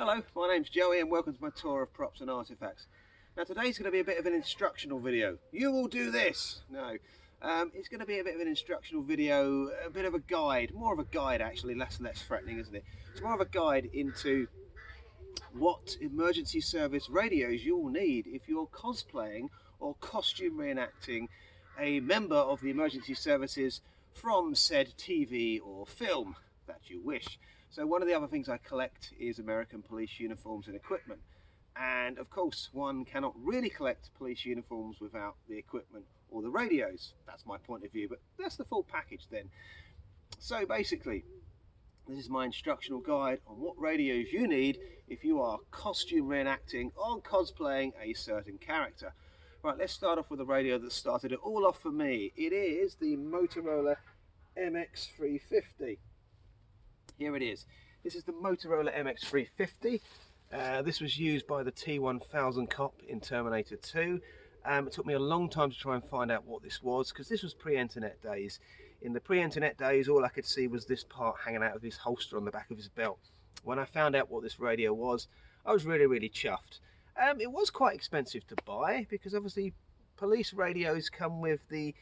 Hello, my name's Joey and welcome to my tour of props and artifacts. Now today's going to be a bit of an instructional video. You will do this! No, it's going to be a bit of an instructional video, a bit of a guide, more of a guide actually, less threatening, isn't it? It's more of a guide into what emergency service radios you'll need if you're cosplaying or costume reenacting a member of the emergency services from said TV or film that you wish. So one of the other things I collect is American police uniforms and equipment. And of course, one cannot really collect police uniforms without the equipment or the radios. That's my point of view, but that's the full package then. So basically, this is my instructional guide on what radios you need if you are costume reenacting or cosplaying a certain character. Right, let's start off with the radio that started it all off for me. It is the Motorola Mx350. Here it is. This is the Motorola Mx350. This was used by the T1000 cop in Terminator 2. It took me a long time to try and find out what this was because this was pre-internet days. In the pre-internet days, all I could see was this part hanging out of his holster on the back of his belt. When I found out what this radio was, I was really chuffed. It was quite expensive to buy because obviously police radios come with the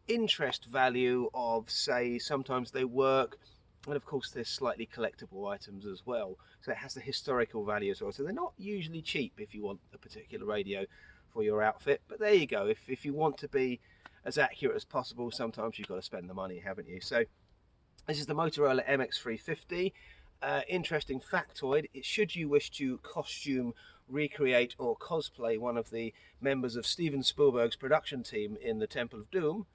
interest value of, say, sometimes they work, and of course there's slightly collectible items as well, so it has the historical value as well. So they're not usually cheap if you want a particular radio for your outfit, but there you go. If you want to be as accurate as possible, sometimes you've got to spend the money, haven't you? So this is the Motorola Mx350. Interesting factoid, should you wish to costume recreate or cosplay one of the members of Steven Spielberg's production team in the Temple of Doom,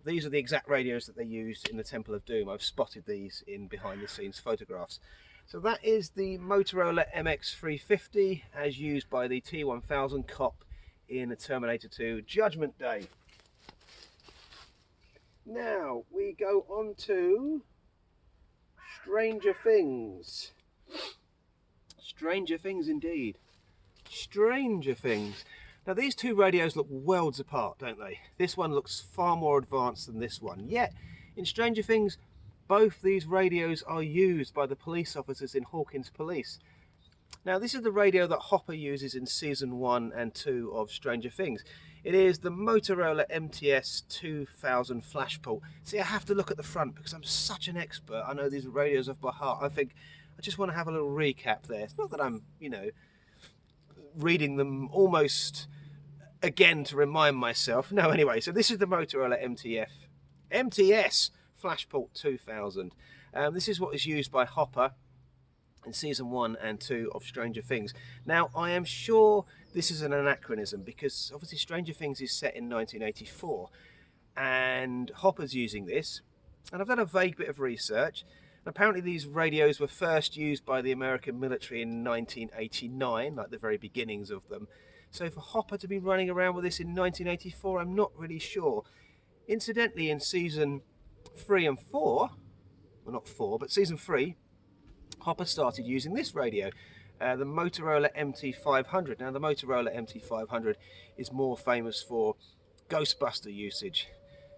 these are the exact radios that they used in the Temple of Doom. I've spotted these in behind the scenes photographs. So that is the Motorola Mx350 as used by the T1000 cop in Terminator 2 Judgment Day. Now we go on to Stranger Things. Stranger Things indeed. Stranger Things. Now these two radios look worlds apart, don't they? This one looks far more advanced than this one. Yet, in Stranger Things, both these radios are used by the police officers in Hawkins Police. Now this is the radio that Hopper uses in season 1 and 2 of Stranger Things. It is the Motorola Mts 2000 Flashport. See, I have to look at the front because I'm such an expert. I know these radios off by heart. I think I just want to have a little recap there. It's not that I'm, you know, reading them almost again to remind myself. No, anyway, so this is the Motorola Mts Flashport 2000. This is what is used by Hopper in season 1 and 2 of Stranger Things. Now, I am sure this is an anachronism because obviously Stranger Things is set in 1984 and Hopper's using this, and I've done a vague bit of research. Apparently these radios were first used by the American military in 1989, like the very beginnings of them. So for Hopper to be running around with this in 1984, I'm not really sure. Incidentally, in season 3 and 4, well not 4, but season 3, Hopper started using this radio, the Motorola Mt500. Now the Motorola Mt500 is more famous for Ghostbuster usage.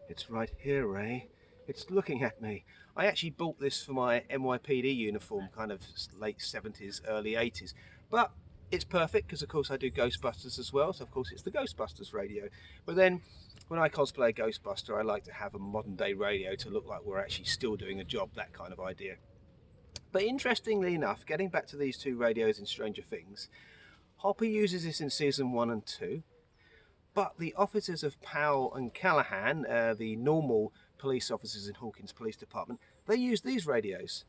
It's right here, Ray. It's looking at me. I actually bought this for my NYPD uniform, kind of late 70s, early 80s. But it's perfect because, of course, I do Ghostbusters as well. So, of course, it's the Ghostbusters radio. But then, when I cosplay a Ghostbuster, I like to have a modern-day radio to look like we're actually still doing a job, that kind of idea. But interestingly enough, getting back to these two radios in Stranger Things, Hopper uses this in season 1 and 2. But the officers of Powell and Callahan, the normal police officers in Hawkins Police Department, they use these radios.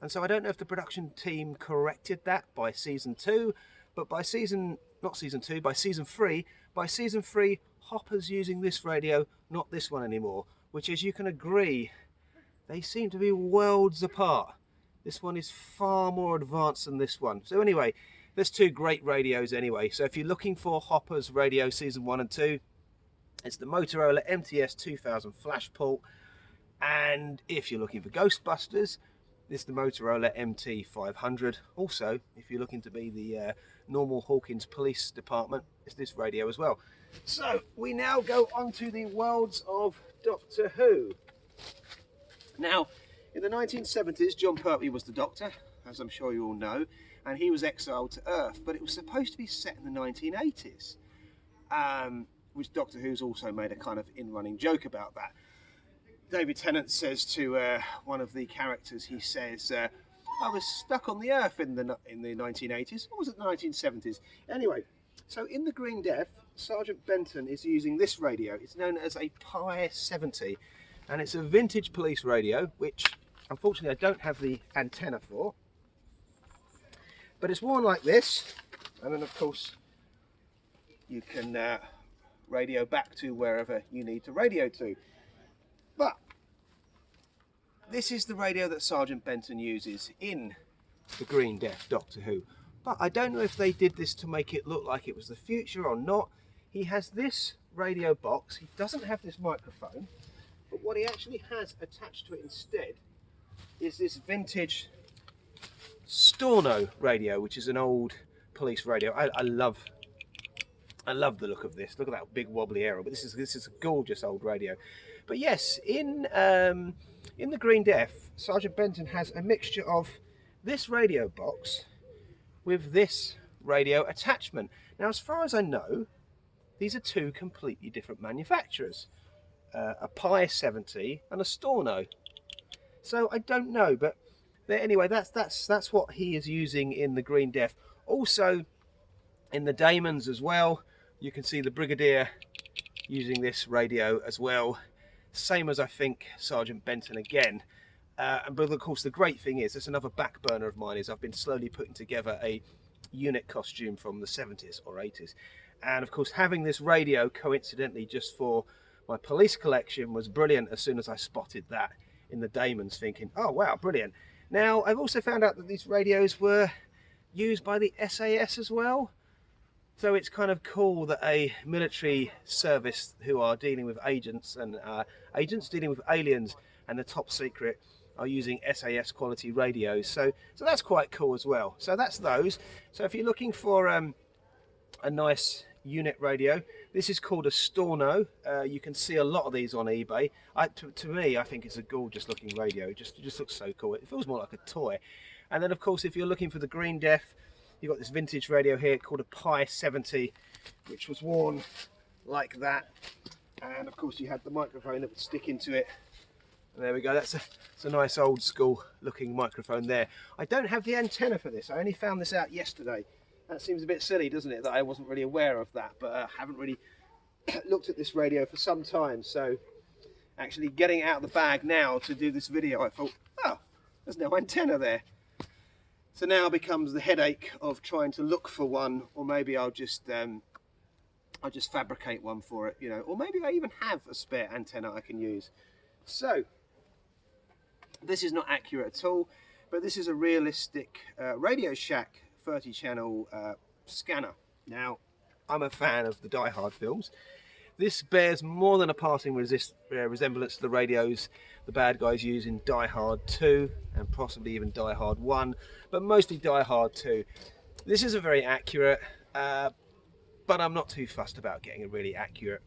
And so I don't know if the production team corrected that by season 2, but by season 3, Hopper's using this radio, not this one anymore, which, as you can agree, they seem to be worlds apart. This one is far more advanced than this one. So anyway, there's two great radios anyway. So if you're looking for Hopper's radio season 1 and 2, it's the Motorola Mts 2000 Flashport. And if you're looking for Ghostbusters, it's the Motorola Mt500. Also, if you're looking to be the normal Hawkins Police Department, it's this radio as well. So we now go on to the worlds of Doctor Who. Now, in the 1970s, John Pertwee was the Doctor, as I'm sure you all know, and he was exiled to Earth, but it was supposed to be set in the 1980s, which Doctor Who's also made a kind of in-running joke about that. David Tennant says to one of the characters, he says, I was stuck on the Earth in the 1980s, or was it the 1970s? Anyway, so in the Green Death, Sergeant Benton is using this radio. It's known as a Pi 70, and it's a vintage police radio, which unfortunately I don't have the antenna for. But it's worn like this, and then of course you can radio back to wherever you need to radio to. But this is the radio that Sergeant Benton uses in the Green Death Doctor Who. But I don't know if they did this to make it look like it was the future or not. He has this radio box. He doesn't have this microphone, but what he actually has attached to it instead is this vintage Storno radio, which is an old police radio. I love the look of this. Look at that big wobbly arrow. But this is a gorgeous old radio. But yes, in the Green Death, Sergeant Benton has a mixture of this radio box with this radio attachment. Now, as far as I know, these are two completely different manufacturers, a Pi 70 and a Storno. So I don't know, but anyway, that's what he is using in the Green Death. Also, in the Daemons as well, you can see the Brigadier using this radio as well. Same as I think Sergeant Benton again. But of course, the great thing is, it's another back burner of mine, is I've been slowly putting together a unit costume from the 70s or 80s. And of course, having this radio coincidentally just for my police collection was brilliant as soon as I spotted that in the Daemons, thinking, oh wow, brilliant. Now, I've also found out that these radios were used by the SAS as well. So it's kind of cool that a military service who are dealing with agents and agents dealing with aliens and the top secret are using SAS quality radios. So that's quite cool as well. So that's those. So if you're looking for a nice unit radio, this is called a Storno. You can see a lot of these on eBay. To me, I think it's a gorgeous looking radio. It just looks so cool. It feels more like a toy. And then of course, if you're looking for the Green Death, you've got this vintage radio here called a Pi 70, which was worn like that. And of course, you had the microphone that would stick into it. And there we go. That's a nice old school looking microphone there. I don't have the antenna for this. I only found this out yesterday. That seems a bit silly, doesn't it, that I wasn't really aware of that, but I haven't really looked at this radio for some time. So actually getting it out of the bag now to do this video, I thought, oh, there's no antenna there. So now becomes the headache of trying to look for one, or maybe I'll just fabricate one for it, you know, or maybe I even have a spare antenna I can use. So this is not accurate at all, but this is a realistic Radio Shack 30 channel scanner. Now, I'm a fan of the Die Hard films. This bears more than a passing resemblance to the radios the bad guys use in Die Hard 2 and possibly even Die Hard 1, but mostly Die Hard 2. This is a very accurate, but I'm not too fussed about getting a really accurate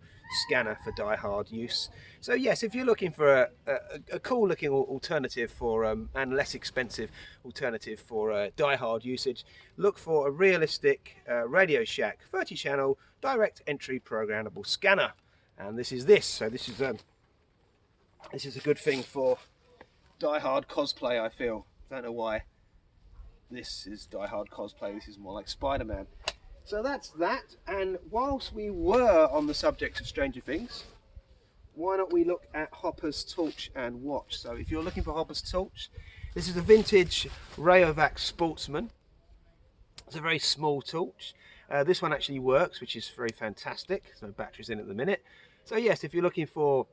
scanner for Die Hard use. So yes, if you're looking for a cool looking alternative for and less expensive alternative for Die Hard usage, look for a realistic Radio Shack 30 channel direct entry programmable scanner. And this is this. So this is a good thing for Die Hard cosplay, I feel. Don't know why this is Die Hard cosplay. This is more like Spider-Man. So that's that, and whilst we were on the subject of Stranger Things, why not we look at Hopper's torch and watch? So if you're looking for Hopper's torch, this is a vintage Rayovac Sportsman. It's a very small torch. This one actually works, which is very fantastic. There's no batteries in at the minute. So yes, if you're looking for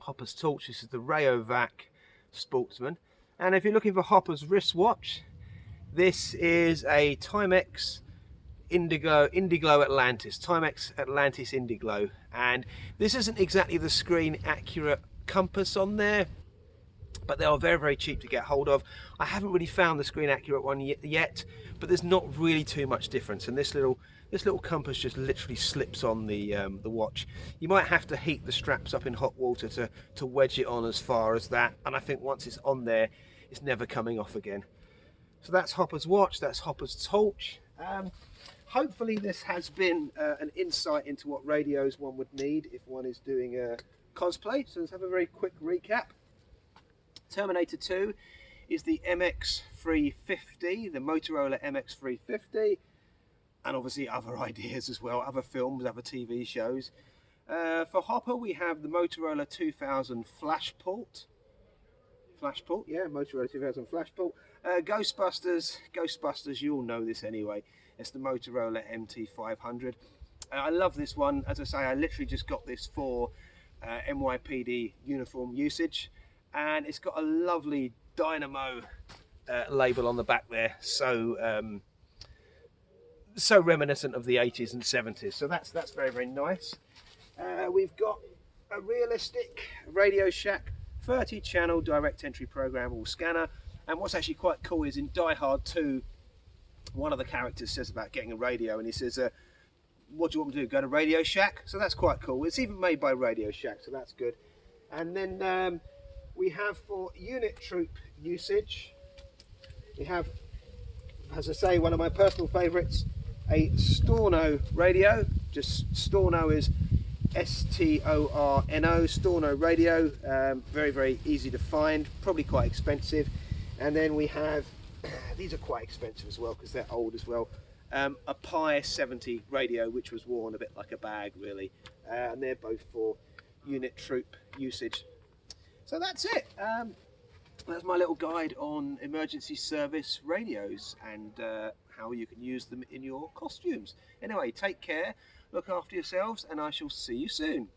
Hopper's torch, this is the Rayovac Sportsman. And if you're looking for Hopper's wristwatch, this is a Timex Indiglo Atlantis, Timex Atlantis Indiglo, and this isn't exactly the screen accurate compass on there, but they are very, very cheap to get hold of. I haven't really found the screen accurate one yet, but there's not really too much difference, and this little compass just literally slips on the watch. You might have to heat the straps up in hot water to wedge it on as far as that, and I think once it's on there, it's never coming off again. So that's Hopper's watch, that's Hopper's torch. Hopefully this has been an insight into what radios one would need if one is doing a cosplay. So let's have a very quick recap. Terminator 2 is the Mx350, the Motorola Mx350, and obviously other ideas as well, other films, other TV shows. For Hopper we have the Motorola 2000 Flashport. Flashport, yeah, Motorola 2000 Flashport. Ghostbusters, you all know this anyway. It's the Motorola Mt500. I love this one. As I say, I literally just got this for NYPD uniform usage, and it's got a lovely dynamo label on the back there, so so reminiscent of the 80s and 70s. So that's very, very nice. We've got a realistic Radio Shack 30-channel direct entry programmable scanner, and what's actually quite cool is in Die Hard 2, one of the characters says about getting a radio, and he says, what do you want me to do, go to Radio Shack? So that's quite cool. It's even made by Radio Shack, so that's good. And then we have, for unit troop usage, we have, as I say, one of my personal favourites, a Storno radio. Just Storno is S-T-O-R-N-O, Storno radio. Very, very easy to find, probably quite expensive. And then we have, these are quite expensive as well because they're old as well, a Pi 70 radio, which was worn a bit like a bag really, and they're both for unit troop usage. So that's it. That's my little guide on emergency service radios and how you can use them in your costumes. Anyway, take care, look after yourselves, and I shall see you soon.